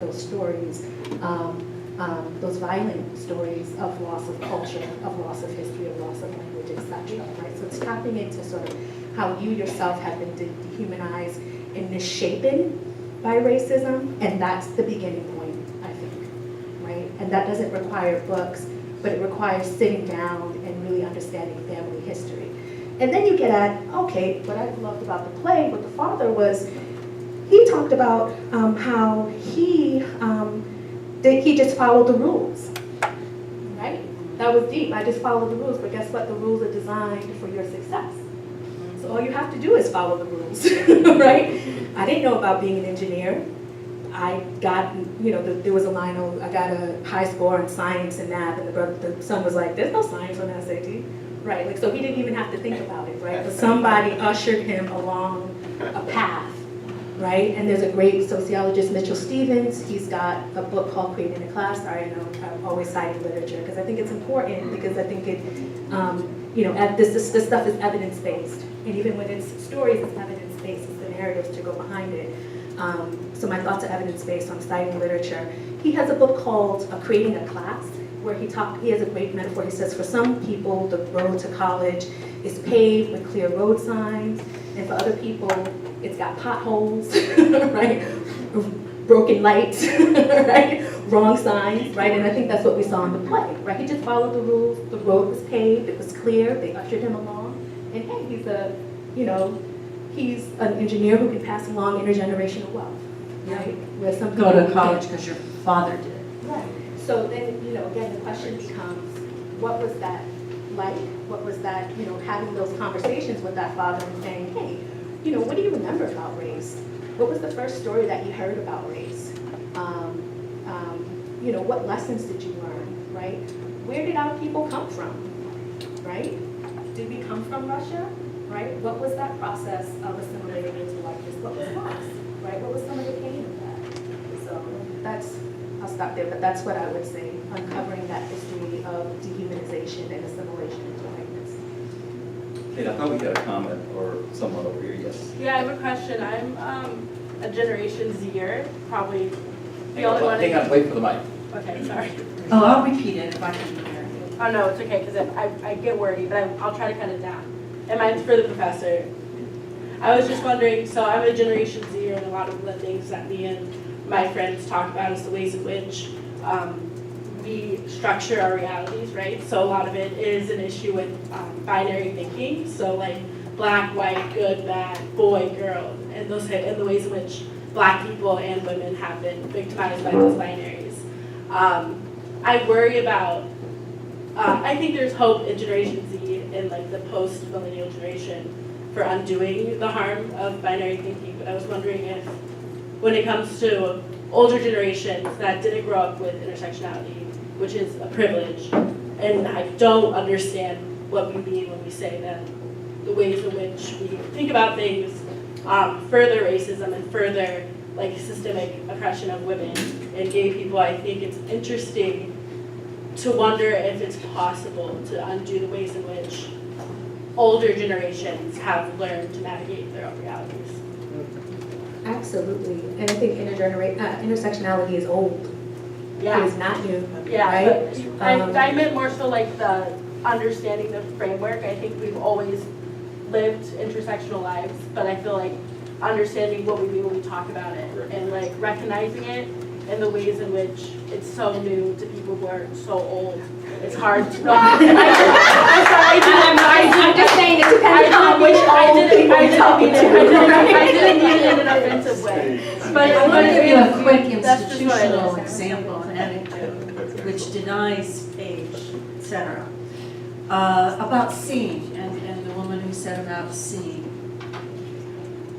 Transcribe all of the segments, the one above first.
those stories, those violent stories of loss of culture, of loss of history, of loss of language, etc. Right? So it's tapping into sort of how you yourself have been dehumanized and misshapen by racism, and that's the beginning point, I think, right? And that doesn't require books, but it requires sitting down and really understanding family history. And then you get at, okay, what I loved about the play with the father was he talked about how he just followed the rules, right? That was deep. I just followed the rules, but guess what? The rules are designed for your success. So all you have to do is follow the rules, right? I didn't know about being an engineer. I got, there was a line, I got a high score in science and math, and the son was like, there's no science on the SAT, right? Like, so he didn't even have to think about it, right? But somebody ushered him along a path, right? And there's a great sociologist, Mitchell Stevens. He's got a book called Creating a Class. Sorry, I know I'm always citing literature because I think it's important, because I think it, this stuff is evidence-based. And even when it's stories, it's evidence-based. It's the narratives to go behind it. So my thoughts are evidence-based on citing literature. He has a book called Creating a Class, where he has a great metaphor. He says, for some people, the road to college is paved with clear road signs, and for other people, it's got potholes, right? Broken lights, right? Wrong signs, right? And I think that's what we saw in the play, right? He just followed the rules. The road was paved. It was clear. They ushered him along. And hey, he's an engineer who can pass along intergenerational wealth, right? Where some people go to college because your father did. Right. So then, again, the question becomes, what was that like? What was that, having those conversations with that father and saying, hey, what do you remember about race? What was the first story that you heard about race? What lessons did you learn, right? Where did our people come from, right? Did we come from Russia, right? What was that process of assimilating into whiteness? What was lost, right? What was some of the pain of that? So I'll stop there, but that's what I would say, uncovering that history of dehumanization and assimilation into whiteness. Kate, I thought we had a comment or someone over here, yes. Yeah, I have a question. I'm a Generation Zer, probably the only one. Hang on, wait for the mic. Okay, sorry. Oh, I'll repeat it if I can hear. Oh, no, it's okay, because I get wordy, but I'll try to cut it down. And mine's for the professor. I was just wondering, so I'm a Generation Z, and a lot of the things that me and my friends talk about is the ways in which we structure our realities, right? So a lot of it is an issue with binary thinking. So like black, white, good, bad, boy, girl, and the ways in which black people and women have been victimized by those binaries. I worry about, I think there's hope in Generation Z and like the post-millennial generation for undoing the harm of binary thinking, but I was wondering if, when it comes to older generations that didn't grow up with intersectionality, which is a privilege, and I don't understand what we mean when we say that the ways in which we think about things further racism and further like systemic oppression of women and gay people. I think it's interesting to wonder if it's possible to undo the ways in which older generations have learned to navigate their own realities. Absolutely. And I think intersectionality is old. Yeah. It is not new. Yeah, right? but I meant more so like the understanding the framework. I think we've always lived intersectional lives, but I feel like understanding what we mean when we talk about it and like recognizing it and the ways in which it's so new to people who are so old. It's hard to know. I'm just saying it depends on which old people you're talking to. I didn't mean it in an offensive way. But I want to give you a quick That's just what it institutional is. example, an anecdote, which denies age, etc. About seeing, and the woman who said about seeing.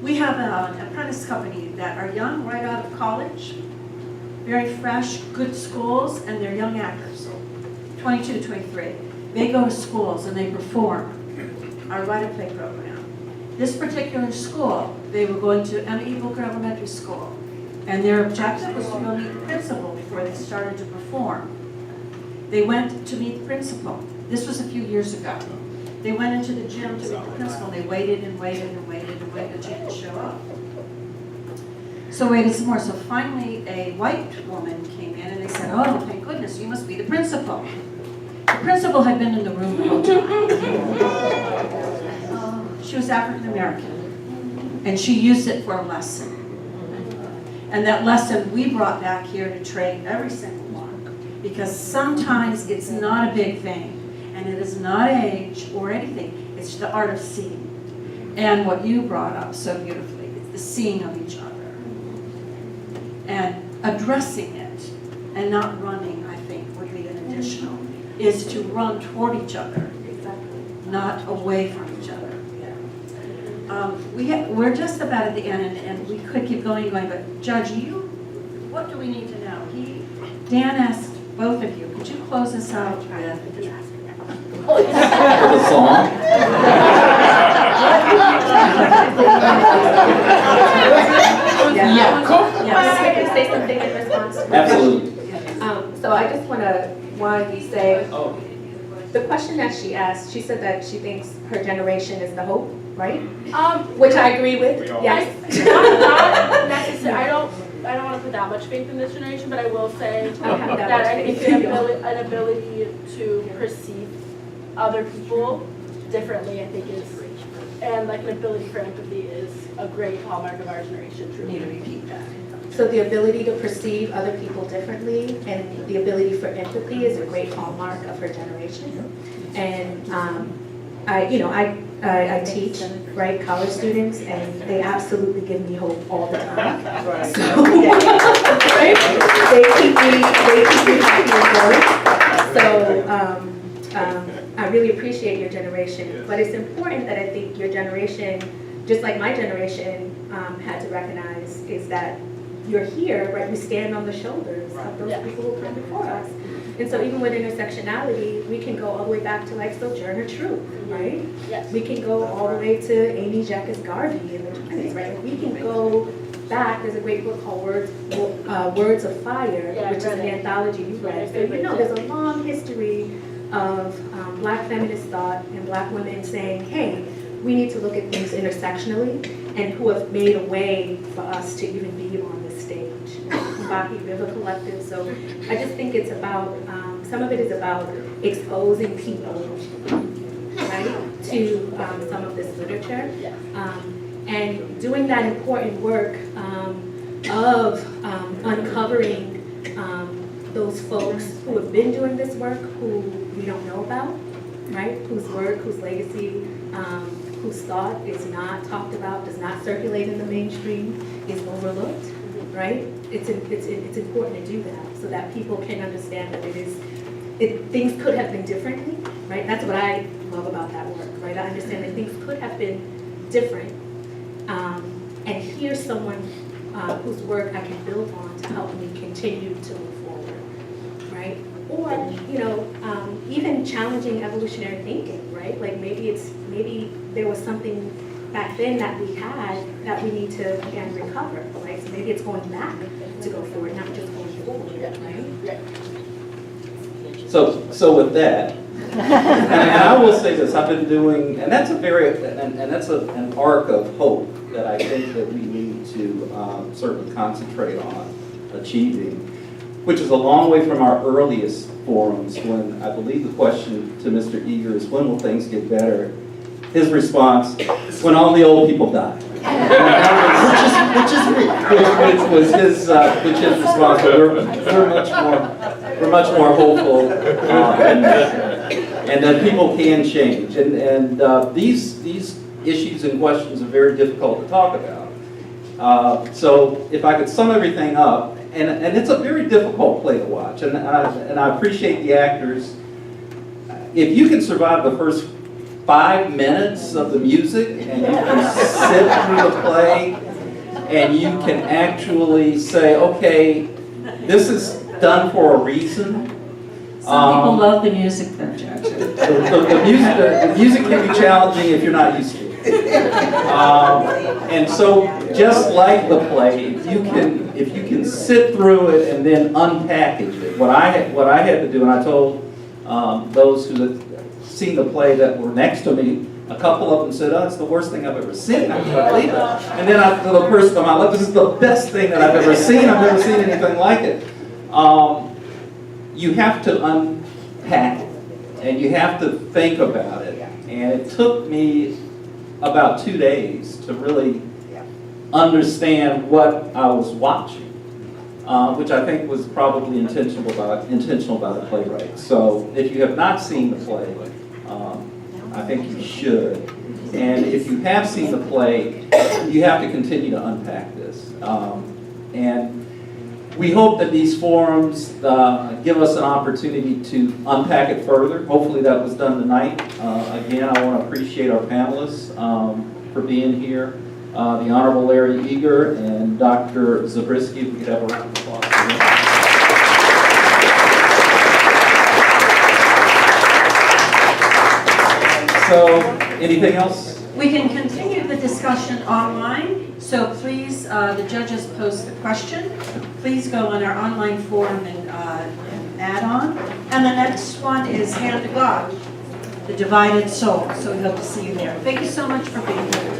We have an apprentice company that are young, right out of college, very fresh, good schools, and they're young actors, 22, 23. They go to schools and they perform our Write a Play program. This particular school, they were going to Emma Booker Elementary School, and their objective was to go meet the principal before they started to perform. They went to meet the principal. This was a few years ago. They went into the gym to meet the principal, and they waited and waited and waited and waited until she didn't show up. So waited some more. So finally, a white woman came in and they said, oh, thank goodness, you must be the principal. The principal had been in the room the whole time. She was African American. And she used it for a lesson. And that lesson we brought back here to train every single one. Because sometimes it's not a big thing. And it is not age or anything. It's the art of seeing. And what you brought up so beautifully, it's the seeing of each other. And addressing it and not running, I think, would be an additional, is to run toward each other, not away from each other. We're just about at the end, and we could keep going, but Judge, what do we need to know? Dan asked both of you, could you close us out with With a song? Yeah. Yes. I can say something in response to that. Absolutely. So I just want to say, the question that she asked, she said that she thinks her generation is the hope, right? Which I agree with, yes. Not necessarily. I don't want to put that much faith in this generation, but I will say I have that that much I think faith. an ability to perceive other people differently, I think is, and like an ability for empathy is a great hallmark of our generation. You need to Truly. repeat that. So the ability to perceive other people differently and the ability for empathy is a great hallmark of her generation. And I teach, right, college students, and they absolutely give me hope all the time. So, right? They keep me happy and going. So I really appreciate your generation, but it's important that I think your generation, just like my generation, had to recognize is that you're here, right? We stand on the shoulders of those people who come before us. And so even with intersectionality, we can go all the way back to like Sojourner Truth, right? Yes. We can go all the way to Amy Jacques Garvey in the 20s, right? We can go back. There's a great book called Words of Fire, Yeah, which is an anthology you read. So you know there's a long history of Black feminist thought and Black women saying, hey, we need to look at things intersectionally, and who have made a way for us to even be on this stage. Mbaki River Collective. So I just think it's about, some of it is about exposing people, right, to some of this literature. Yes. And doing that important work of uncovering those folks who have been doing this work who we don't know about, right? Whose work, whose legacy, whose thought is not talked about, does not circulate in the mainstream, is overlooked, right? It's important to do that so that people can understand that things could have been differently, right? That's what I love about that work, right? I understand that things could have been different, and here's someone whose work I can build on to help me continue to move forward, right? Or, even challenging evolutionary thinking, right? Like maybe there was something back then that we had that we need to, again, recover, right? So maybe it's going back to go forward, not just going forward, right? So with that, and I will say this, I've been doing, and that's an arc of hope that I think that we need to certainly concentrate on achieving, which is a long way from our earliest forums when I believe the question to Mr. Eager is, when will things get better? His response, when all the old people die. Which was his response. We're much more hopeful, and that people can change. And these issues and questions are very difficult to talk about. So if I could sum everything up, and it's a very difficult play to watch, and I appreciate the actors. If you can survive the first 5 minutes of the music and you can sit through the play and you can actually say, okay, this is done for a reason. Some people love the music though, Judge. The music can be challenging if you're not used to it. And so, just like the play, if you can sit through it and then unpackage it, what I had to do, and I told those who had seen the play that were next to me, A couple of them said, "Oh, it's the worst thing I've ever seen. I can't believe it." And then to the person on my left, "This is the best thing that I've ever seen. I've never seen anything like it." You have to unpack it, and you have to think about it. And it took me about 2 days to really understand what I was watching, which I think was probably intentional by the playwright. So if you have not seen the play, I think you should. And if you have seen the play, you have to continue to unpack this. And we hope that these forums give us an opportunity to unpack it further. Hopefully that was done tonight. Again, I want to appreciate our panelists for being here. The Honorable Larry Eager and Dr. Zabriskie, if we could have a round of applause for them. So, anything else? We can continue the discussion online, so please, the judges posed the question. Please go on our online forum and add on. And the next one is Hand to God, the divided soul. So we hope to see you there. Thank you so much for being here.